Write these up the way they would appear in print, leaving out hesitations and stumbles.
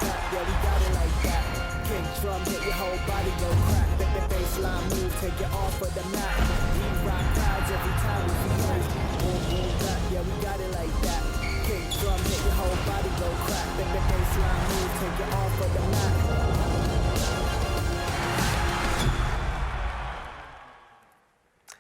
that, yeah, we got it like that. Kick drum, hit your whole body go crack. The baseline move, take it off of the mat. We rock crowds every time we feel. Boom, boom, that, yeah, we got it like that. Kick drum, hit your whole body go crack. The baseline move, take it off of the mat.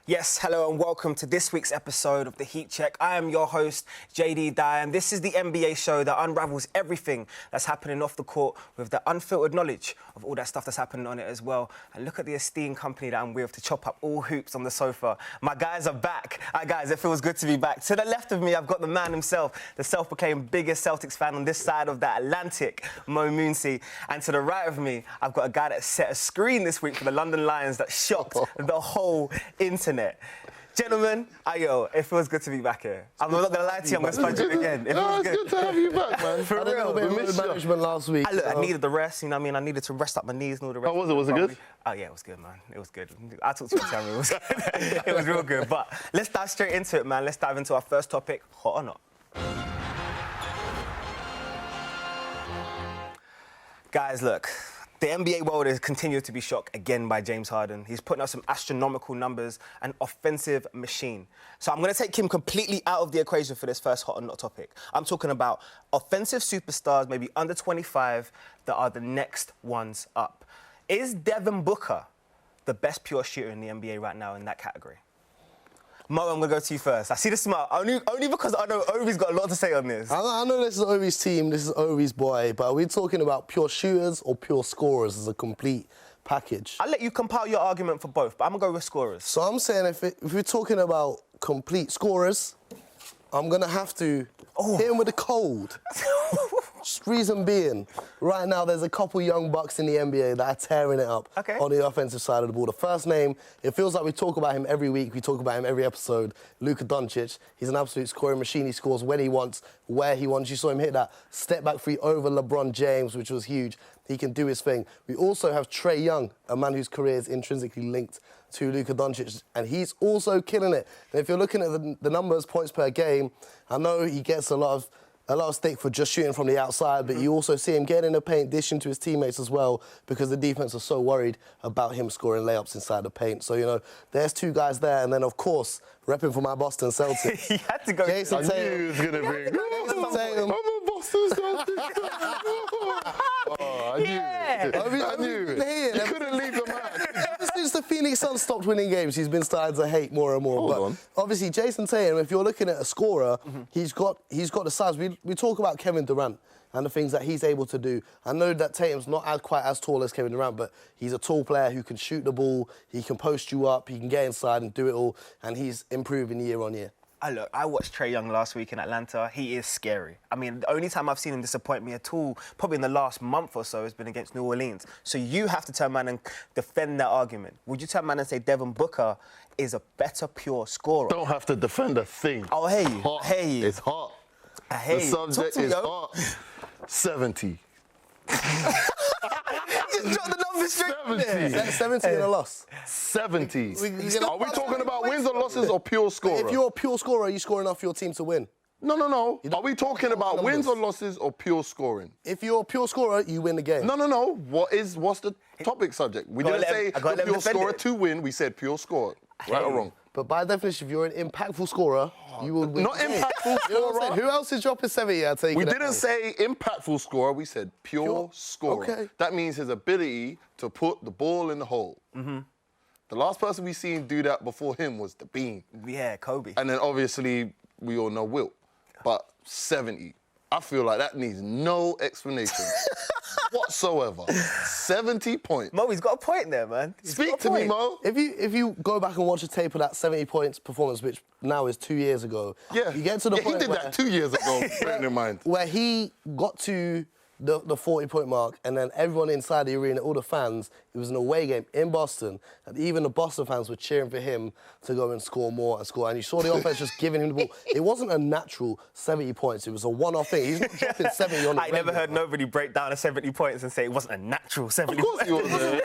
Yes, hello and welcome to this week's episode of the Heatcheck. I am your host, Jaydee Dyer, and this is the NBA show that unravels everything that's happening off the court with the unfiltered knowledge of all that stuff that's happening on it as well. And look at the esteemed company that I'm with to chop up all hoops on the sofa. My guys are back. Guys, it feels good to be back. To the left of me, I've got the man himself, the self-proclaimed biggest Celtics fan on this side of the Atlantic, Mooncey. And to the right of me, I've got a guy that set a screen this week for the London Lions that shocked the whole internet. Gentlemen, it feels good to be back here. I'm not going to lie to you, I'm going to sponge it again. It's good to have you back, man. For real. I had a little bit of management last week. I needed the rest, you know what I mean? I needed to rest up my knees and all the rest. How was it? Was it good? Oh, yeah, it was good, man. It was good. I talked to you, tell me it was good. It was real good. But let's dive straight into it, man. Let's dive into our first topic, hot or not. Guys, look. The NBA world has continued to be shocked again by James Harden. He's putting up some astronomical numbers, an offensive machine. So I'm going to take him completely out of the equation for this first hot or not topic. I'm talking about offensive superstars, maybe under 25, that are the next ones up. Is Devin Booker the best pure shooter in the NBA right now in that category? Mo, I'm going to go to you first. I see the smile, only because I know Ovie's got a lot to say on this. I know this is Ovies Team, this is Ovies boy, but are we talking about pure shooters or pure scorers as a complete package? I'll let you compile your argument for both, but I'm going to go with scorers. So I'm saying if we're talking about complete scorers, I'm going to have to hit him with the cold. Reason being, right now there's a couple young bucks in the NBA that are tearing it up on the offensive side of the ball. The first name, it feels like we talk about him every week, we talk about him every episode, Luka Doncic. He's an absolute scoring machine. He scores when he wants, where he wants. You saw him hit that step-back three over LeBron James, which was huge. He can do his thing. We also have Trae Young, a man whose career is intrinsically linked to Luka Doncic, and he's also killing it. And if you're looking at the numbers, points per game, I know he gets a lot of stick for just shooting from the outside, but you also see him getting in the paint, dishing to his teammates as well, because the defense are so worried about him scoring layups inside the paint. So, you know, there's two guys there, and then, of course, repping for my Boston Celtics. He had to go. Jason Tatum. I knew he was going to bring. I'm a Boston Celtics fan. I knew it. You couldn't leave the match. Since the Phoenix Suns stopped winning games, he's been starting to hate more and more. Hold on. Obviously, Jason Tatum, if you're looking at a scorer, he's got the size. We talk about Kevin Durant and the things that he's able to do. I know that Tatum's not quite as tall as Kevin Durant, but he's a tall player who can shoot the ball, he can post you up, he can get inside and do it all, and he's improving year on year. Look, I watched Trae Young last week in Atlanta. He is scary. I mean, the only time I've seen him disappoint me at all, probably in the last month or so, has been against New Orleans. So you have to turn man and defend that argument. Would you turn man and say Devin Booker is a better pure scorer? Don't have to defend a thing. Oh, I hear you. Hot. I hear you. It's hot. I hear the you. subject is hot. 70. Just drop the numbers straight 70. 70 and a loss. 70. Are we talking about wins or losses or pure scorer? If you're a pure scorer, are you scoring enough for your team to win? No. Are we talking about wins or losses or pure scoring? If you're a pure scorer, you win the game. No. What's the topic subject? We didn't say the pure scorer to win. We said pure scorer. Right or wrong? But by definition, if you're an impactful scorer, you will win. Not impactful scorer. Who else is dropping 70? I'll take We didn't say impactful scorer. We said pure scorer. Okay. That means his ability to put the ball in the hole. The last person we seen do that before him was the Bean. Yeah, Kobe. And then obviously we all know Wilt. But 70, I feel like that needs no explanation whatsoever. 70 points. Mo, he's got a point there, man. Speak to me, Mo. If you go back and watch a tape of that 70 points performance, which now is 2 years ago, you get to the point he did that 2 years ago, bearing in mind. Where he got to the 40-point mark, and then everyone inside the arena, all the fans, it was an away game in Boston, and even the Boston fans were cheering for him to go and score more and score. And you saw the offense just giving him the ball. It wasn't a natural 70 points. It was a one-off thing. He's not dropping 70 on the I never heard nobody break down a 70 points and say it wasn't a natural 70 points. Of course he wasn't.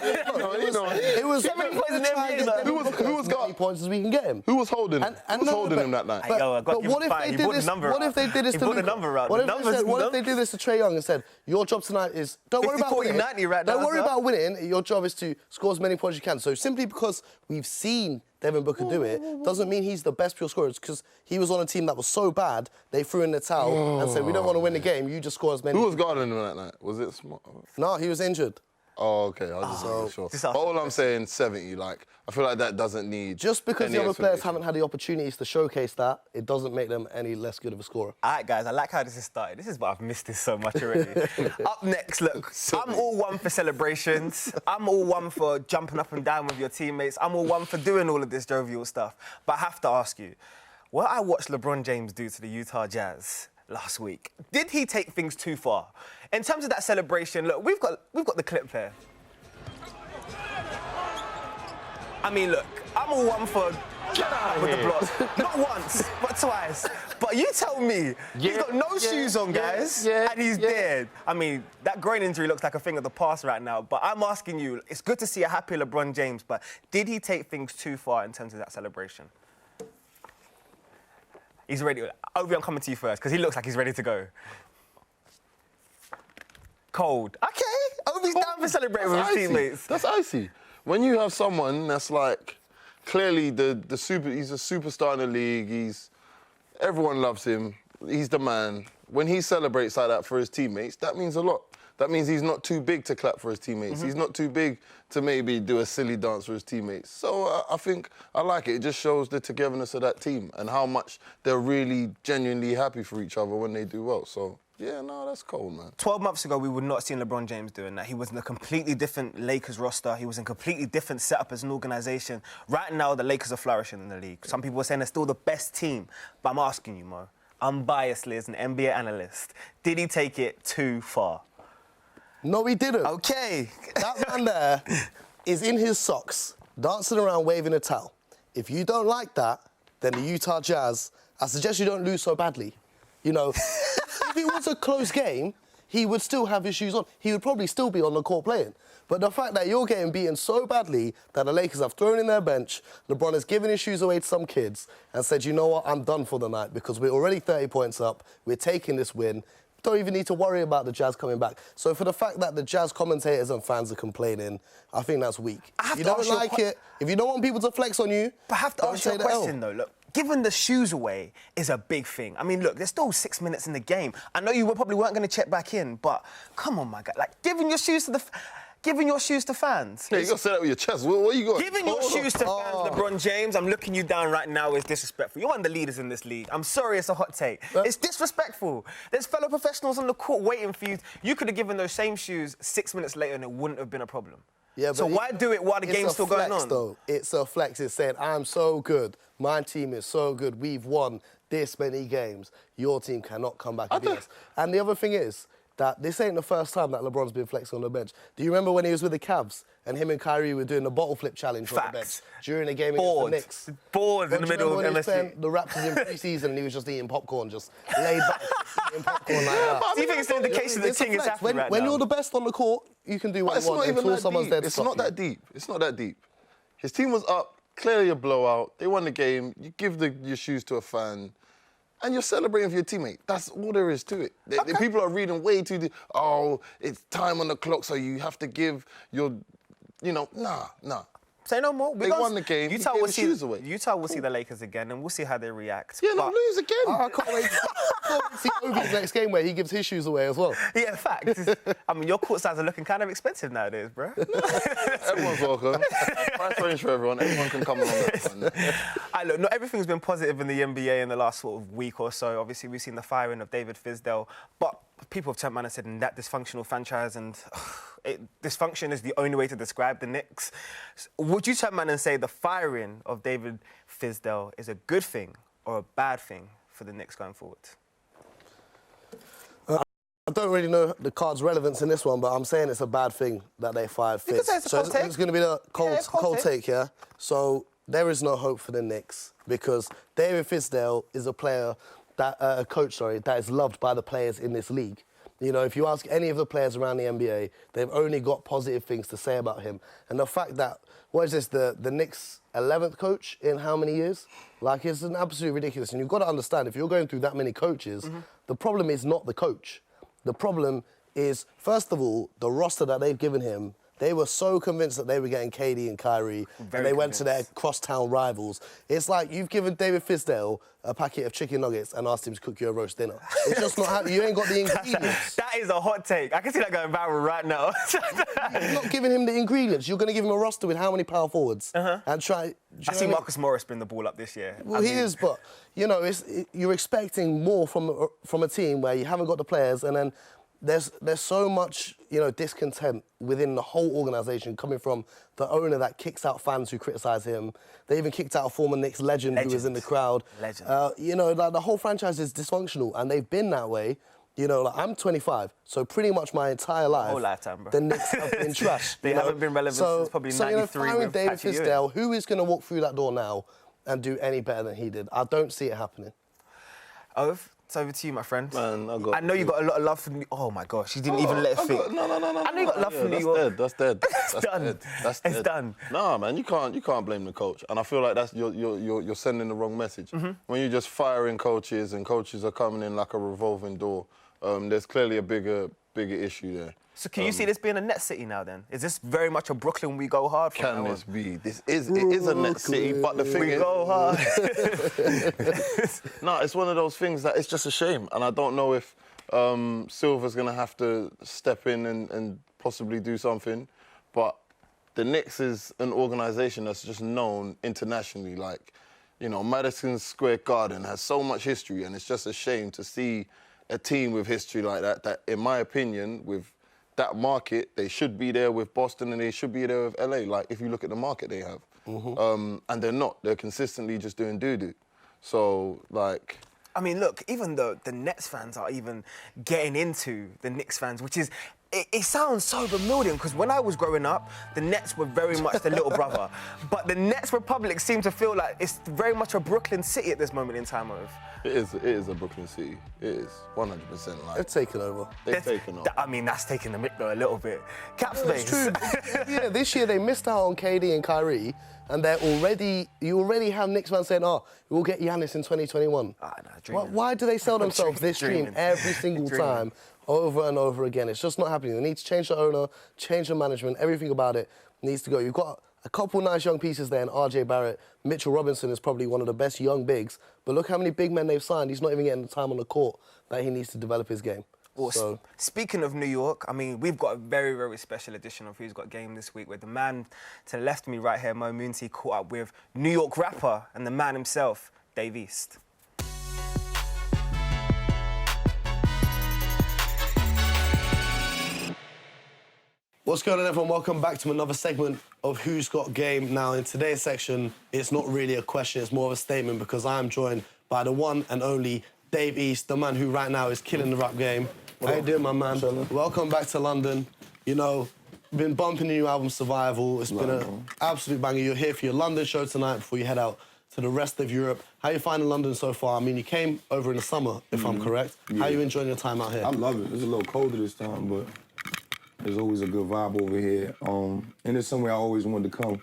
It was 70 points in the try and NBA, get though. Devin Booker Who was as many got- points as we can get him. Who was holding him? Who was holding him that night? Yo, I got to give what him if five. they He did brought the this? number What out. if they did this He to brought the Luka? number out. What The if they numbers- said- what if they did this to Trae Young and said, your job tonight is don't worry 50, about 40, winning. 90 right now, Don't worry sir. about winning. Your job is to score as many points as you can. So simply because we've seen Devin Booker do it doesn't mean he's the best pure scorer. It's because he was on a team that was so bad they threw in the towel and said, we don't want to win the game. You just score as many. Who was guarding him that night? Was it Smart? No, he was injured. Oh, okay. I was just making sure. Just But after all the I'm saying, 70. Like, I feel like that doesn't need. Just because any the other players explanation. haven't had the opportunities to showcase that, it doesn't make them any less good of a scorer. All right, guys, I like how this has started. This is why I've missed this so much already. Up next, look, I'm all one for celebrations. I'm all one for jumping up and down with your teammates. I'm all one for doing all of this jovial stuff. But I have to ask you, what I watched LeBron James do to the Utah Jazz last week, did he take things too far? In terms of that celebration, look, we've got the clip here. I mean, look, I'm all one for get out with the blocks. Not once, but twice. But you tell me, he's got no shoes on, guys, and he's dead. I mean, that groin injury looks like a thing of the past right now. But I'm asking you, it's good to see a happy LeBron James, but did he take things too far in terms of that celebration? He's ready. Ovie, I'm coming to you first, because he looks like he's ready to go. Cold. Okay, Ovie's down for celebrating with his teammates. That's icy. When you have someone that's like clearly he's a superstar in the league. Everyone loves him. He's the man. When he celebrates like that for his teammates, that means a lot. That means he's not too big to clap for his teammates. He's not too big to maybe do a silly dance for his teammates. So I think I like it. It just shows the togetherness of that team and how much they're really genuinely happy for each other when they do well. So, yeah, no, that's cold, man. 12 months ago, we would not have seen LeBron James doing that. He was in a completely different Lakers roster. He was in a completely different setup as an organisation. Right now, the Lakers are flourishing in the league. Some people are saying they're still the best team. But I'm asking you, Mo, unbiasedly as an NBA analyst, did he take it too far? No, he didn't. Okay. That man there is in his socks, dancing around, waving a towel. If you don't like that, then the Utah Jazz, I suggest you don't lose so badly. You know, if it was a close game, he would still have his shoes on. He would probably still be on the court playing. But the fact that you're getting beaten so badly that the Lakers have thrown in their bench, LeBron has given his shoes away to some kids and said, you know what, I'm done for the night because we're already 30 points up, we're taking this win. Don't even need to worry about the Jazz coming back. So for the fact that the Jazz commentators and fans are complaining, I think that's weak. I have If you to don't ask you a like it, if you don't want people to flex on you, But I have to don't ask you say a the L. question, though. Look, giving the shoes away is a big thing. I mean, look, there's still 6 minutes in the game. I know you probably weren't going to check back in, but come on, my guy. Like, giving your shoes to fans. Yeah, you got to say that with your chest. What you got? Giving your shoes to fans, LeBron James, I'm looking you down right now, is disrespectful. You're one of the leaders in this league. I'm sorry it's a hot take. It's disrespectful. There's fellow professionals on the court waiting for you. You could have given those same shoes 6 minutes later and it wouldn't have been a problem. Yeah, so but why do it while the game's still going on? Though. It's a flex. It's saying, I'm so good. My team is so good. We've won this many games. Your team cannot come back and beat us. And the other thing is that this ain't the first time that LeBron's been flexing on the bench. Do you remember when he was with the Cavs and him and Kyrie were doing the bottle flip challenge on the bench during a game against the Knicks? Bored in the middle of MSG. The Raptors in pre-season and he was just eating popcorn, just laid back, eating popcorn like that. Do you think it's an indication the It's a king is flex. happy right When now? you're the best on the court, you can do what It's you want not even until that someone's deep. there to It's stop not you. that deep. It's not that deep. His team was up, clearly a blowout. They won the game. You give your shoes to a fan, and you're celebrating for your teammate. That's all there is to it. The people are reading way too deep. Oh, it's time on the clock, so you have to give your, nah. Say no more. They won the game. Utah He will gave see the shoes away. Utah will see the Lakers again, and we'll see how they react. Yeah, no, But- lose again. I can't wait to see Ovie's next game where he gives his shoes away as well. Yeah, fact. I mean, your court sides are looking kind of expensive nowadays, bro. Everyone's welcome. Price range for everyone. Everyone can come along that one. Look, not everything's been positive in the NBA in the last sort of week or so. Obviously, we've seen the firing of David Fizdale, but people have turned around and said in that dysfunctional franchise, and dysfunction is the only way to describe the Knicks. Would you turn around and say the firing of David Fizdale is a good thing or a bad thing for the Knicks going forward? I don't really know the Cards' relevance in this one, but I'm saying it's a bad thing that they fired Fitz. You could say it's a so cold take. it's going to be the cold, Yeah, cold take, yeah? So there is no hope for the Knicks because David Fizdale is a player, a coach, that is loved by the players in this league. You know, if you ask any of the players around the NBA, they've only got positive things to say about him. And the fact that, what is this, the Knicks' 11th coach in how many years? Like, it's an absolutely ridiculous. And you've got to understand, if you're going through that many coaches, the problem is not the coach. The problem is, first of all, the roster that they've given him. They were so convinced that they were getting KD and Kyrie, and they went to their crosstown rivals. It's like you've given David Fisdale a packet of chicken nuggets and asked him to cook you a roast dinner. It's just not happening. You ain't got the ingredients. That is a hot take. I can see that going viral right now. You're not giving him the ingredients. You're going to give him a roster with how many power forwards? And try... I see Marcus Morris bring the ball up this year. Well, he is, but, you know, you're expecting more from a team where you haven't got the players, and then there's so much, you know, discontent within the whole organisation coming from the owner that kicks out fans who criticise him. They even kicked out a former Knicks legend who was in the crowd. You know, like, the whole franchise is dysfunctional, and they've been that way. You know, like, I'm 25, so pretty much my entire life, whole lifetime, bro. the Knicks have been trash. They haven't been relevant since probably 93. You know, firing with David Patrick Fisdale, who is going to walk through that door now and do any better than he did? I don't see it happening. Ov, it's over to you, my friend. Man, I know you got a lot of love for New. Oh my gosh, you didn't even let it fit. No. I know you got love for New York. That's dead. It's done. It's done. Nah, man, you can't blame the coach. And I feel like that's you're sending the wrong message. When you're just firing coaches and coaches are coming in like a revolving door, there's clearly a bigger issue there. So can you see this being a net city now then? Is this very much a Brooklyn we go hard for? Can this be? It is a net city, but the thing is... We go hard. No, it's one of those things that it's just a shame. And I don't know if Silver's going to have to step in and possibly do something. But the Knicks is an organisation that's just known internationally. Like, you know, Madison Square Garden has so much history, and it's just a shame to see a team with history like that, in my opinion, with that market, they should be there with Boston and they should be there with LA, like, if you look at the market they have. And they're not. They're consistently just doing doo-doo. So, like... I mean, look, even though the Nets fans are even getting into the Knicks fans, which is... It sounds so bewildering, because when I was growing up, the Nets were very much the little brother. But the Nets Republic seemed to feel like it's very much a Brooklyn city at this moment in time, Ov. It is a Brooklyn city. It is, 100%. Like, They've taken over. They've taken over. I mean, that's taking the mick, though, a little bit. Cap space. It's true. Yeah, this year they missed out on KD and Kyrie, and you already have Knicks fans saying, oh, we'll get Giannis in 2021. Why do they sell themselves this dream every single time, over and over again? It's just not happening. They need to change the owner, change the management, everything about it needs to go. You've got a couple nice young pieces there in RJ Barrett. Mitchell Robinson is probably one of the best young bigs, but look how many big men they've signed. He's not even getting the time on the court that he needs to develop his game. Well, speaking of New York, I mean, we've got a very, very special edition of Who's Got Game this week, where the man to the left of me right here, Mooncey, caught up with New York rapper and the man himself, Davies. What's going on, everyone? Welcome back to another segment of Who's Got Game. Now, in today's section, it's not really a question, it's more of a statement, because I'm joined by the one and only Davies, the man who right now is killing the rap game. How you doing, my man? Welcome back to London. You know, been bumping the new album Survival. It's been an absolute banger. You're here for your London show tonight before you head out to the rest of Europe. How you finding London so far? I mean, you came over in the summer, if I'm correct. How you enjoying your time out here? I love it. It's a little colder this time, but there's always a good vibe over here. And it's somewhere I always wanted to come.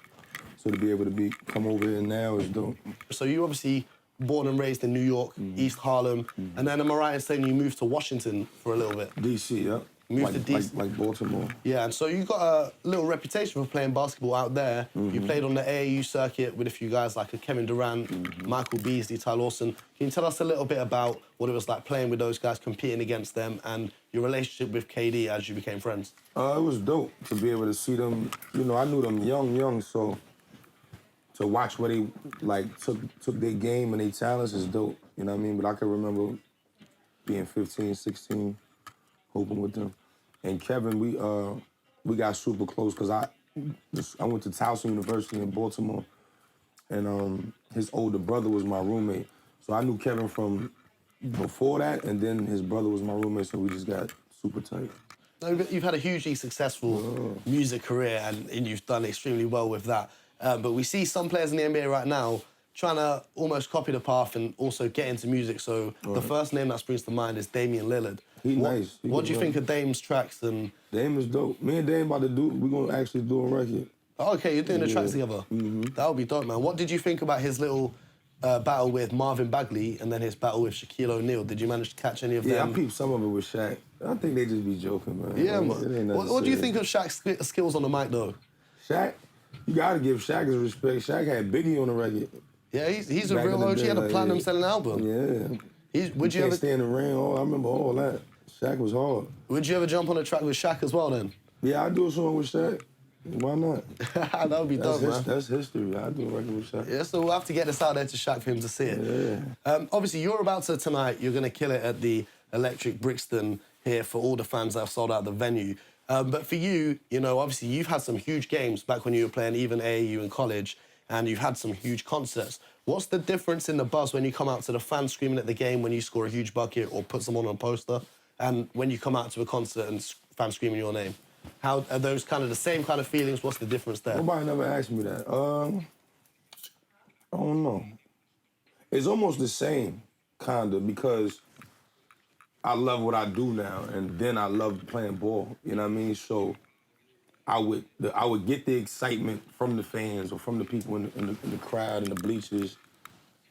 So to be able to come over here now is dope. So you obviously born and raised in New York, East Harlem, and then am I right in saying you moved to Washington for a little bit? DC, yeah. Moved to DC. Like Baltimore. Yeah, and so you got a little reputation for playing basketball out there. You played on the AAU circuit with a few guys like Kevin Durant, Michael Beasley, Ty Lawson. Can you tell us a little bit about what it was like playing with those guys, competing against them, and your relationship with KD as you became friends? It was dope to be able to see them. You know, I knew them young, so to watch where they took their game and their talents is dope. You know what I mean? But I can remember being 15, 16, hoping with them. And Kevin, we got super close because I went to Towson University in Baltimore, and his older brother was my roommate. So I knew Kevin from before that, and then his brother was my roommate, so we just got super tight. You've had a hugely successful music career, and you've done extremely well with that. But we see some players in the NBA right now trying to almost copy the path and also get into music. So the first name that springs to mind is Damian Lillard. He nice. What do you think of Dame's tracks? And Dame is dope. Me and Dame about to do. We're gonna actually do a record. oh, okay, you're doing the tracks together. That would be dope, man. What did you think about his little battle with Marvin Bagley and then his battle with Shaquille O'Neal? Did you manage to catch any of them? Yeah, I peeped some of it with Shaq. I think they just be joking, man. Yeah, It ain't man. nothing What do you serious. think of Shaq's skills on the mic, though? Shaq? You gotta give Shaq his respect. Shaq had Biggie on the record. Yeah, he's a Back real in the OG. He day, had a like, platinum yeah. selling album. Yeah. Would you can't ever stay in the ring. I remember all that. Shaq was hard. Would you ever jump on a track with Shaq as well, then? Yeah, I do a song with Shaq. Why not? That would be dope, man. That's history. I do a record with Shaq. Yeah, so we'll have to get this out there to Shaq for him to see it. Yeah. Obviously, you're about to tonight. You're going to kill it at the Electric Brixton here for all the fans that have sold out the venue. But for you, you know, obviously you've had some huge games back when you were playing even AAU in college, and you've had some huge concerts. What's the difference in the buzz when you come out to the fans screaming at the game when you score a huge bucket or put someone on a poster, and when you come out to a concert and fans screaming your name? How are those kind of the same kind of feelings? What's the difference there? Nobody never asked me that. I don't know. It's almost the same, kind of, because I love what I do now, and then I love playing ball. You know what I mean? So I would get the excitement from the fans or from the people in the crowd and the bleachers,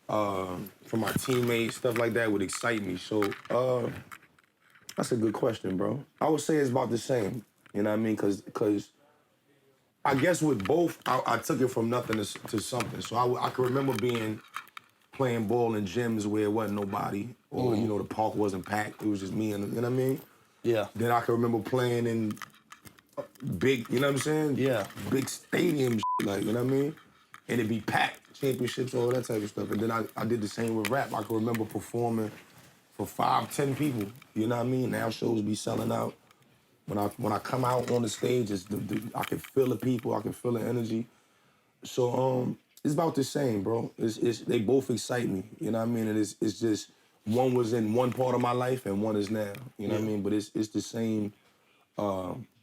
from my teammates, stuff like that would excite me. So that's a good question, bro. I would say it's about the same. You know what I mean? Because I guess with both, I took it from nothing to something. So I can remember playing ball in gyms where it wasn't nobody, or you know, the park wasn't packed. It was just me and, you know what I mean? Yeah. Then I can remember playing in big, you know what I'm saying? Yeah. Big stadium, like, you know what I mean? And it'd be packed, championships, all that type of stuff. And then I did the same with rap. I can remember performing for 5, 10 people, you know what I mean? Now shows be selling out. When I come out on the stage, I can feel the people, I can feel the energy. So it's about the same, bro. They both excite me, you know what I mean? And it's just one was in one part of my life and one is now, you know what I mean? But it's the same.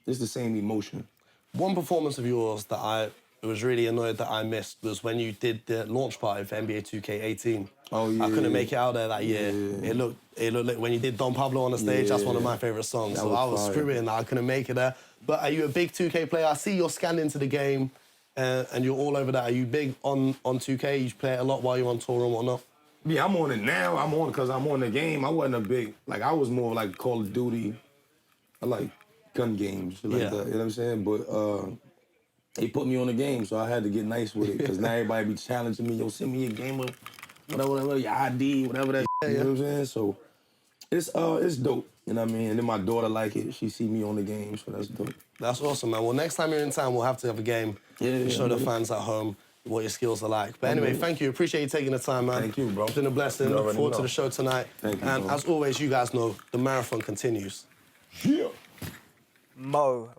It's the same emotion. One performance of yours that I was really annoyed that I missed was when you did the launch party for NBA 2K18. Oh, yeah. I couldn't make it out there that year. Yeah. It looked like when you did Don Pablo on the stage, that's one of my favourite songs. That So was I was fire. screaming that I couldn't make it there. But are you a big 2K player? I see you're scanned into the game and you're all over that. Are you big on 2K? You play it a lot while you're on tour and whatnot? Yeah, I'm on it now. I'm on it because I'm on the game. I wasn't a big, like, I was more like Call of Duty. I like gun games, shit like that, you know what I'm saying? But they put me on the game, so I had to get nice with it because now everybody be challenging me, yo, send me your gamer, whatever, your ID, whatever that, you know what I'm saying? So it's dope, you know what I mean? And then my daughter like it. She see me on the game, so that's dope. That's awesome, man. Well, next time you're in town, we'll have to have a game to show the fans at home what your skills are like. But anyway, thank you. Appreciate you taking the time, man. Thank you, bro. It's been a blessing. You Look already forward to know. the show tonight. Thank you, And bro. as always, you guys know, the marathon continues. Yeah. Mo.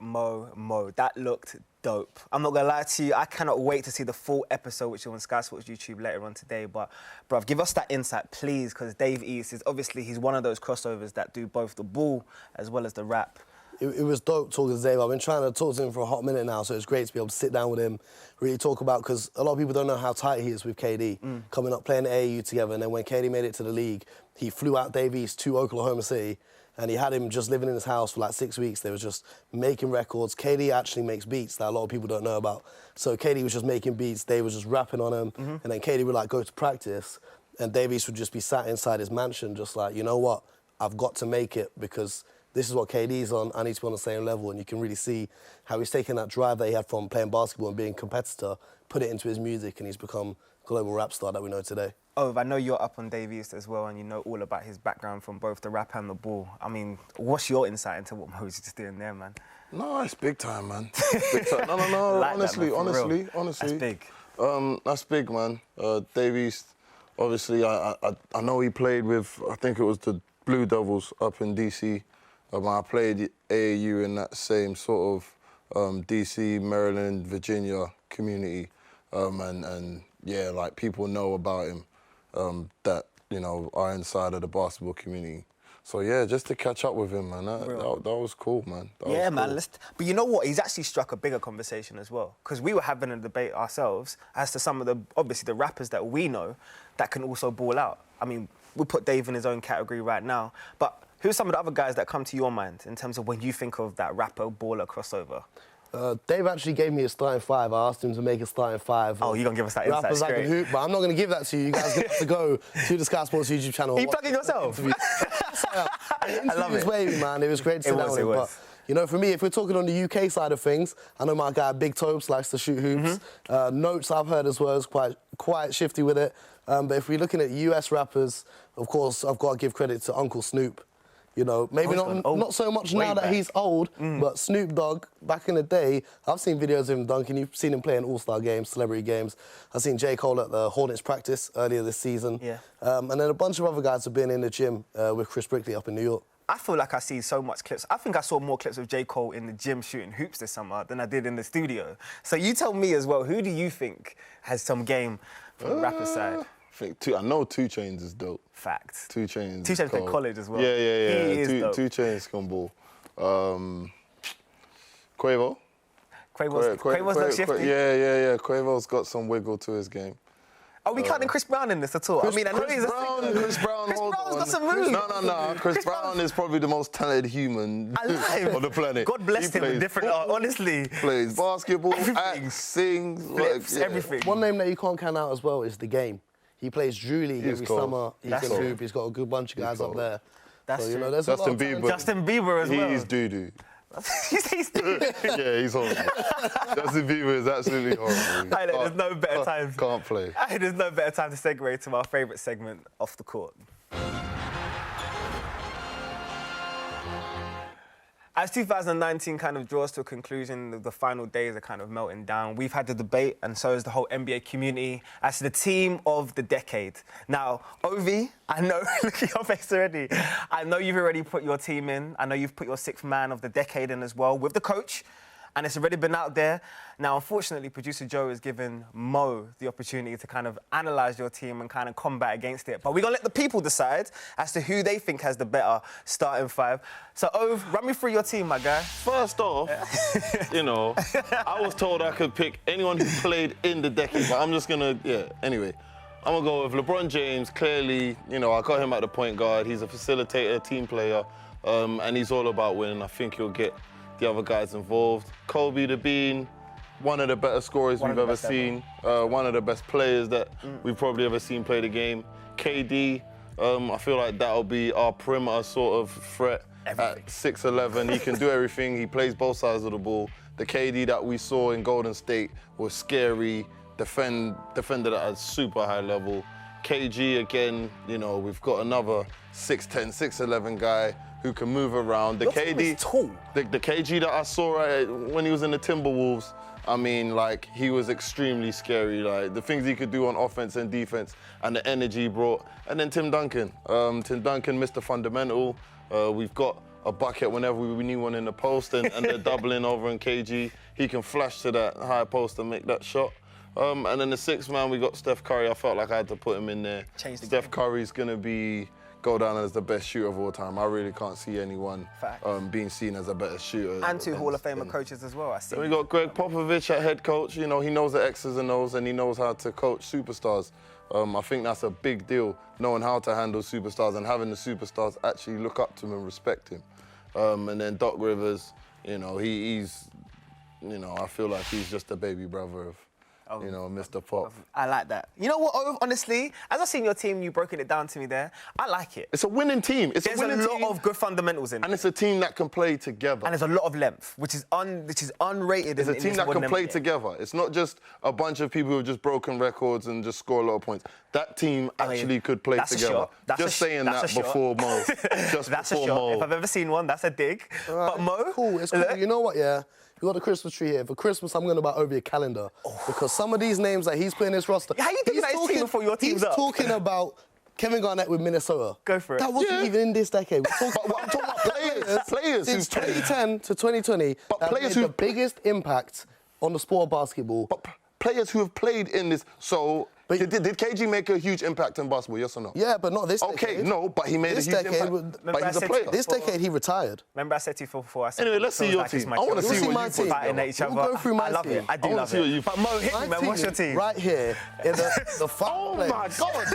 That looked dope. I'm not gonna lie to you, I cannot wait to see the full episode, which is on Sky Sports YouTube later on today. But, bruv, give us that insight, please, because Davies is obviously, he's one of those crossovers that do both the ball as well as the rap. It was dope talking to Dave. I've been trying to talk to him for a hot minute now, so it's great to be able to sit down with him, really talk about, because a lot of people don't know how tight he is with KD, coming up playing AAU together, and then when KD made it to the league, he flew out Davies to Oklahoma City, and he had him just living in his house for like 6 weeks. They were just making records. KD actually makes beats that a lot of people don't know about. So KD was just making beats, Dave was just rapping on them, and then KD would like go to practice, and Davies would just be sat inside his mansion just like, you know what, I've got to make it because this is what KD's on, I need to be on the same level, and you can really see how he's taken that drive that he had from playing basketball and being a competitor, put it into his music, and he's become a global rap star that we know today. Oh, I know you're up on Davies as well, and you know all about his background from both the rap and the ball. I mean, what's your insight into what Mo's just doing there, man? No, it's big time, man. Big time. No. Like that, man, for real. honestly. That's big. That's big, man. Davies, obviously, I know he played with, I think it was the Blue Devils up in DC. I played AAU in that same sort of DC, Maryland, Virginia community. And yeah, like, people know about him that, you know, are inside of the basketball community. So, yeah, just to catch up with him, man, that was cool, man. Yeah, man. But you know what? He's actually struck a bigger conversation as well. Because we were having a debate ourselves as to some of the, obviously, the rappers that we know that can also ball out. I mean, we'll put Dave in his own category right now. But who's some of the other guys that come to your mind in terms of when you think of that rapper baller crossover? Dave actually gave me a starting five. I asked him to make a starting five. Oh, you're going to give us that insight rappers I straight. can hoop, but I'm not going to give that to you. You guys have to go to the Sky Sports YouTube channel. Are you plugging yourself? I love it. Wavy, man. It was great to sit down with him. But, you know, for me, if we're talking on the UK side of things, I know my guy Big Tobes likes to shoot hoops. Notes I've heard as well is quite shifty with it. But if we're looking at US rappers, of course, I've got to give credit to Uncle Snoop. You know, maybe not so much now that he's old, but Snoop Dogg, back in the day, I've seen videos of him dunking. You've seen him play in all-star games, celebrity games. I've seen J. Cole at the Hornets practice earlier this season. Yeah. And then a bunch of other guys have been in the gym with Chris Brickley up in New York. I feel like I see so much clips. I think I saw more clips of J. Cole in the gym shooting hoops this summer than I did in the studio. So you tell me as well, who do you think has some game from the rapper side? I know 2 Chainz is dope. Facts. 2 Chainz. 2 Chainz played college as well. Yeah. He is dope. 2 Chainz can ball. Quavo. Quavo's not shifty. Yeah. Quavo's got some wiggle to his game. Are we counting Chris Brown in this at all? Chris Brown's got some moves. No. Chris Brown is probably the most talented human on the planet. God bless him with different art, honestly. Plays basketball, acts, sings, flips, everything. One name that you can't count out as well is The Game. He plays Drew League every summer. He can hoop. He's got a good bunch of guys up there. That's you know, true. there's Justin Bieber. Justin Bieber as well. He's doo-doo. He's doo-doo. Yeah, he's horrible. Justin Bieber is absolutely horrible. There's no better time. Can't play. There's no better time to segue to our favourite segment, Off the Court. As 2019 kind of draws to a conclusion, the final days are kind of melting down. We've had the debate, and so has the whole NBA community, as to the team of the decade. Now, Ovie, I know, look at your face already. I know you've already put your team in. I know you've put your 6th man of the decade in as well with the coach, and it's already been out there. Now, unfortunately, producer Joe has given Mo the opportunity to kind of analyse your team and kind of combat against it. But we're going to let the people decide as to who they think has the better starting 5. So, Ove, run me through your team, my guy. First off, you know, I was told I could pick anyone who played in the decade, but I'm just going to, anyway. I'm going to go with LeBron James. Clearly, you know, I got him at the point guard. He's a facilitator, team player, and he's all about winning. I think he'll get the other guys involved. Kobe the Bean, one of the better scorers we've ever seen. One of the best players that we've probably ever seen play the game. KD, I feel like that'll be our perimeter sort of threat. At 6'11", he can do everything. He plays both sides of the ball. The KD that we saw in Golden State was scary, defended at a super high level. KG, again, you know, we've got another 6'10", 6'11" guy who can move around. The KD, tall. The KG that I saw when he was in the Timberwolves, I mean, like, he was extremely scary. Like, the things he could do on offense and defense and the energy he brought. And then Tim Duncan. Tim Duncan, Mr. Fundamental. We've got a bucket whenever we need one in the post, and they're doubling over in KG. He can flash to that high post and make that shot. And then the 6th man, we got Steph Curry. I felt like I had to put him in there. Steph Curry's going to go down as the best shooter of all time. I really can't see anyone being seen as a better shooter. And 2 Hall of Famer coaches as well, I see. Then we got Greg Popovich at head coach. You know, he knows the X's and O's, and he knows how to coach superstars. I think that's a big deal, knowing how to handle superstars and having the superstars actually look up to him and respect him. And then Doc Rivers, you know, he's, you know, I feel like he's just a baby brother of, you know, Mr. Pop. I like that. You know what, Ove, honestly, as I've seen your team, you've broken it down to me there, I like it. It's a winning team. There's a lot of good fundamentals in it. And it's a team that can play together. And there's a lot of length, which is unrated. It's a team that can play together. It's not just a bunch of people who have just broken records and just score a lot of points. That team actually could play together. Just saying that before Mo. Just that's before a shot. Mo. If I've ever seen one, that's a dig. But Mo, it's cool. You know what, yeah? We got the Christmas tree here. For Christmas, I'm going to buy Ovie a calendar. Because some of these names that he's putting in his roster... How you thinking that his team before your team's up? He's talking about Kevin Garnett with Minnesota. Go for it. That wasn't even in this decade. We're talking I'm talking about players since 2010 to 2020, but players who the biggest impact on the sport of basketball. But players who have played in this... So, but did KG make a huge impact in basketball, yes or no? Yeah, but not this decade. Okay, no, but he made a huge impact. But he's a player. This decade, he retired. Remember I said to you before, I said... Anyway, let's see your team. I want to see what you fighting at each other. We'll go through my I love team. it. I do love it. But Mo, hit me, man. What's your team? Right here in the final Oh, my God.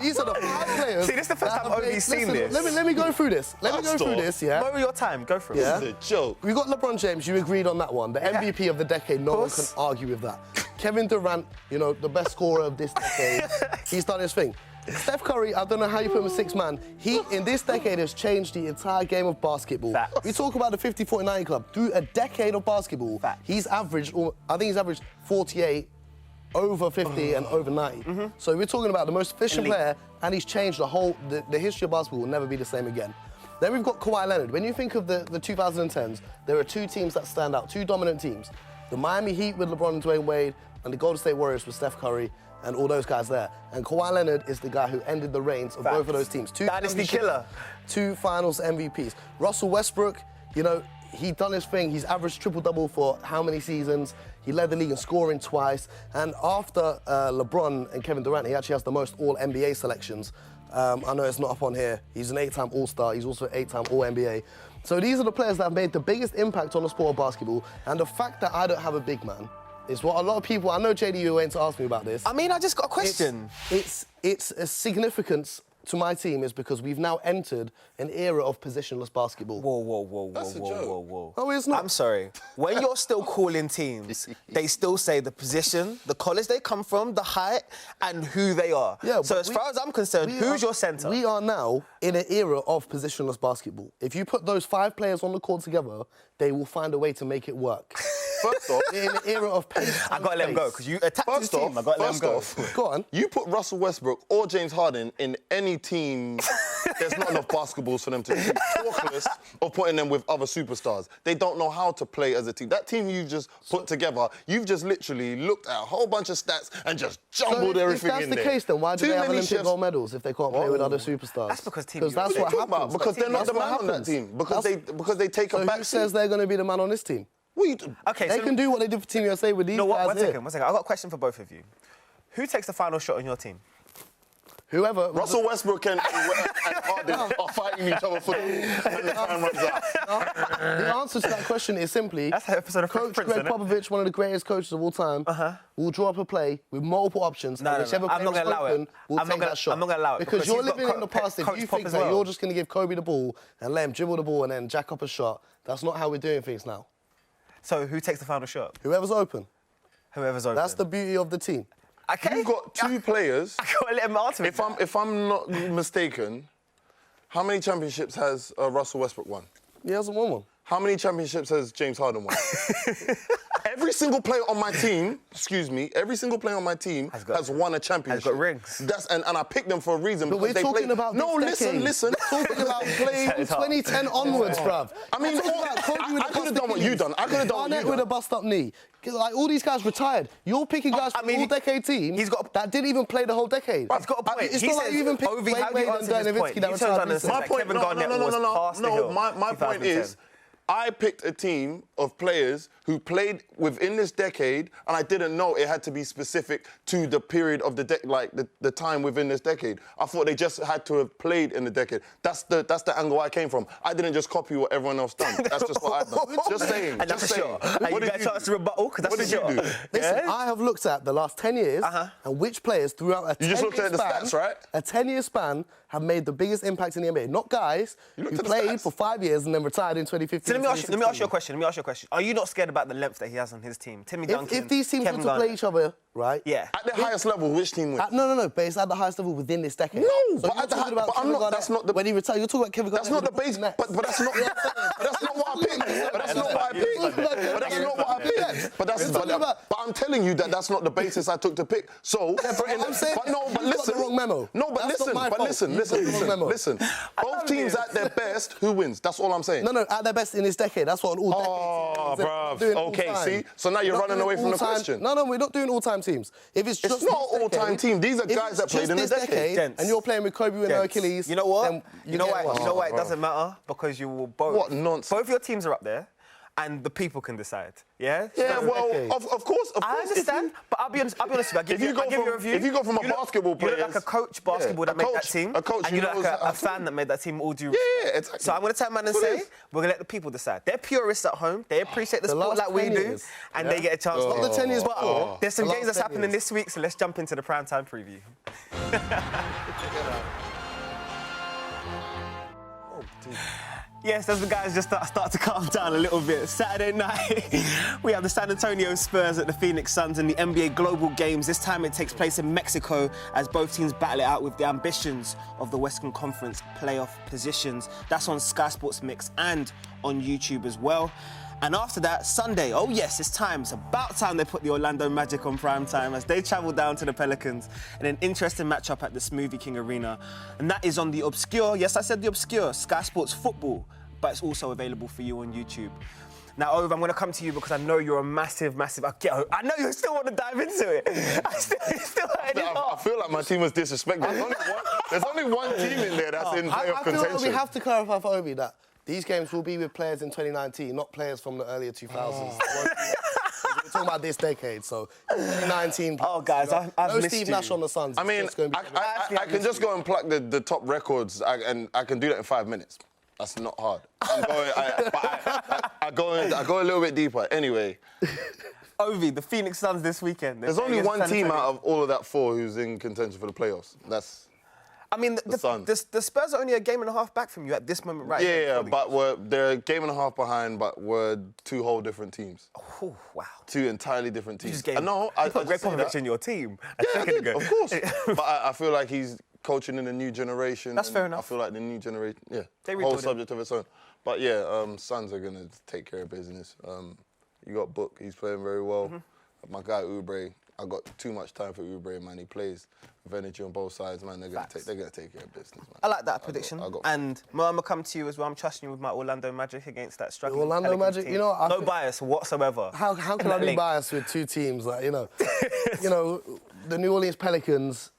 These are the 5 players. See, this is the first that time have Ovie's made- seen listen, this. Let me go through this. Let me go through this, yeah? Borrow your time. Go for it. Yeah. This is a joke. We got LeBron James, you agreed on that one. The MVP of the decade, no one can argue with that. Kevin Durant, you know, the best scorer of this decade. He's done his thing. Steph Curry, I don't know how you put him as 6th man. He, in this decade, has changed the entire game of basketball. Facts. We talk about the 50-40-90 club. Through a decade of basketball, he's averaged, I think he's averaged 48, over 50 and over 90. So we're talking about the most efficient player, and he's changed the history of basketball will never be the same again. Then we've got Kawhi Leonard. When you think of the 2010s, there are 2 teams that stand out, 2 dominant teams. The Miami Heat with LeBron and Dwayne Wade, and the Golden State Warriors with Steph Curry and all those guys there. And Kawhi Leonard is the guy who ended the reigns of both of those teams. 2 Dynasty killer. 2 finals MVPs. Russell Westbrook, you know, he done his thing. He's averaged triple-double for how many seasons? He led the league in scoring twice. And after LeBron and Kevin Durant, he actually has the most all-NBA selections. I know it's not up on here. He's an 8-time All-Star. He's also an 8-time All-NBA. So these are the players that have made the biggest impact on the sport of basketball. And the fact that I don't have a big man is what a lot of people... I know, Jaydee, you were waiting to ask me about this. I mean, I just got a question. It's a significance to my team is because we've now entered an era of positionless basketball. Whoa. That's a joke. Oh, it's not. I'm sorry. When you're still calling teams, they still say the position, the college they come from, the height, and who they are. Yeah, so but as far as I'm concerned, who's your centre? We are now in an era of positionless basketball. If you put those 5 players on the court together, they will find a way to make it work. First off, in an era of pace. I got to let him go, because you attacked his team. I got to let him go. Go on. You put Russell Westbrook or James Harden in any team, there's not enough basketballs for them to be talkless of putting them with other superstars. They don't know how to play as a team. That team you've just put together, you've just literally looked at a whole bunch of stats and just jumbled everything in there. If that's the case, then why do they have Olympic gold medals if they can't play with other superstars? That's because team Because that's what happens. Because they're not the man on that team. Because they take a back who says they're going to be the man on this team? Okay, They can do what they did for Team USA with these guys one here. second. I've got a question for both of you. Who takes the final shot on your team? Whoever... Russell Westbrook and Harden are fighting each other for when the time runs out. The answer to that question is simply... That's the episode of Coach Prince, Greg isn't it? Popovich, one of the greatest coaches of all time, will draw up a play with multiple options, and whichever I'm player not is gonna allow open it. will I'm take not that shot. gonna allow it, Because because you're you've got living in the past. If Coach you Pop think as that well. you're just going to give Kobe the ball and let him dribble the ball and then jack up a shot, that's not how we're doing things now. So who takes the final shot? Whoever's open. Whoever's open. That's the beauty of the team. Okay. You've got 2 players. I gotta let him answer it. If I'm not mistaken, how many championships has Russell Westbrook won? He hasn't won one. How many championships has James Harden won? Every single player on my team, every single player on my team has won a championship. Has got rings. And I picked them for a reason. But we're talking about No, this decade. listen. We're talking about playing from 2010 onwards, bruv. I mean, I could have done what you done. I could have done what you Barnett with done. a bust-up knee. Like, all these guys retired. You're picking guys from all-decade team that didn't even play the whole decade. He's got a point. It's not like you even picked Ovie, how do Wade you and answer this point? Nowitzki that You retired turned recently. My point, Kevin Garnett was past the hill. My point is, I picked a team of players who played within this decade, and I didn't know it had to be specific to the period of the time within this decade. I thought they just had to have played in the decade. That's the angle I came from. I didn't just copy what everyone else done. That's just what I've done. Just saying. And that's a shot. And you What did get a chance to rebuttal, because that's What a did you shot. do? Listen, I have looked at the last 10 years and which players throughout a 10-year span... You just looked at the stats, right? A 10-year span have made the biggest impact in the NBA. Not guys who looked at the played stats? for 5 years and then retired in 2015. So let me ask you a question. Are you not scared about the length that he has on his team? Timmy Duncan, If these teams were Kevin to play Garnett. each other, right? Yeah. At the highest level, which team wins? No, but it's at the highest level within this decade. No, so but you're at the talking high- about but I'm Kevin not- Garnett that's not the- when he retired. You're talking about Kevin Garnett. That's not the with base, Nets. but that's not. But that's not what I picked. But that's not what I picked. But that's not what I picked. But I'm telling you that that's not the basis I took to pick. So, I'm saying but no, but you've got listen. the wrong memo. No, but That's listen, not my but fault. listen, You've got the wrong memo. listen. Both teams at their best, who wins? That's all I'm saying. No, at their best in this decade. That's what an all-decade Oh, team is. bruv. Doing Okay, all-time. see? So now you're We're not running doing away from the all-time- question. No, we're not doing all-time teams. If it's just It's not this all-time decade- team. These are if guys it's that played just in the this decade. Gents. and you're playing with Kobe with no Achilles. You know what? then You know get why? one. You know why it doesn't matter? Because you will both. What nonsense. Both your teams are up there, and the people can decide. Yeah. Yeah, So- well, of course. I understand, but I'll be honest with you. I'll give you a review. If you go from a basketball player, you look like a coach basketball that made that team, a coach and you who look knows like how a to- fan that made that team. All due Yeah, respect. exactly. So I'm going to turn man and That's what it say is. we're going to let the people decide. They're purists at home. They appreciate the The sport last like we 10 do, years, and yeah. they get a chance. Not the 10 years But before. there's some The games last that's 10 happening years. this week, so let's jump into the primetime preview. Yes, as the guys just start to calm down a little bit. Saturday night, we have the San Antonio Spurs at the Phoenix Suns in the NBA Global Games. This time it takes place in Mexico as both teams battle it out with the ambitions of the Western Conference playoff positions. That's on Sky Sports Mix and on YouTube as well. And after that, Sunday, oh yes, it's time. It's about time they put the Orlando Magic on prime time as they travel down to the Pelicans in an interesting matchup at the Smoothie King Arena. And that is on the obscure, yes, I said the obscure, Sky Sports Football, but it's also available for you on YouTube. Now, Ove, I'm going to come to you because I know you're a massive... I know you still want to dive into it. I feel like my team was disrespected. There's only one team in there that's in playoff I feel contention. like we have to clarify for Ovie that these games will be with players in 2019, not players from the earlier 2000s. We're talking about this decade, so 2019. Oh, guys, I've no missed Steve you. Nash on the Suns. I mean, It's just gonna be I can just go and pluck the top records, and I can do that in 5 minutes. That's not hard. I go a little bit deeper. Anyway, Ovie, the Phoenix Suns this weekend. there's only one team out of all of that 4 who's in contention for the playoffs. That's I mean, the Suns. the Spurs are only a game and a half back from you at this moment, right? yeah, but they're a game and a half behind, but we're 2 whole different teams. Oh, wow. 2 entirely different You teams. just gave No, you put Greg just say Popovich that. in your team a Yeah, I second did, ago. of course. But I feel like he's coaching in a new generation. That's and fair enough. I feel like the new generation, They whole rebuild it. subject of its own. But yeah, Suns are going to take care of business. You got Book, he's playing very well. Mm-hmm. My guy Oubre, I got too much time for Oubre, man. He plays with energy on both sides, man. They're going to take care of business, man. I like that prediction. I got and Mo, I'm going to come to you as well. I'm trusting you with my Orlando Magic against that struggling Orlando Pelicans Magic, team. you know, I no think- bias whatsoever. How can in I that be link. biased with 2 teams? Like, you know, the New Orleans Pelicans.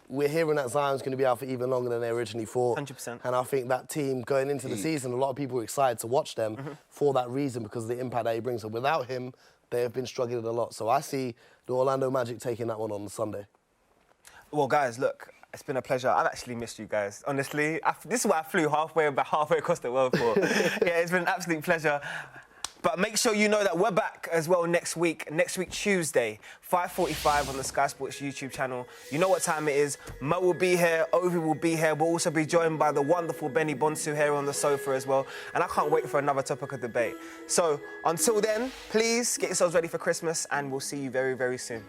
We're hearing that Zion's going to be out for even longer than they originally thought. 100%. And I think that team going into the season, a lot of people were excited to watch them for that reason because of the impact that he brings. So without him, they have been struggling a lot. So I see the Orlando Magic taking that one on Sunday. Well, guys, look, it's been a pleasure. I've actually missed you guys, honestly. This is what I flew halfway across the world for. Yeah, it's been an absolute pleasure. But make sure you know that we're back as well next week Tuesday, 5:45 on the Sky Sports YouTube channel. You know what time it is. Mo will be here, Ovie will be here. We'll also be joined by the wonderful Benny Bonsu here on the sofa as well. And I can't wait for another topic of debate. So until then, please get yourselves ready for Christmas and we'll see you very, very soon.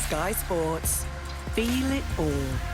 Sky Sports. Feel it all.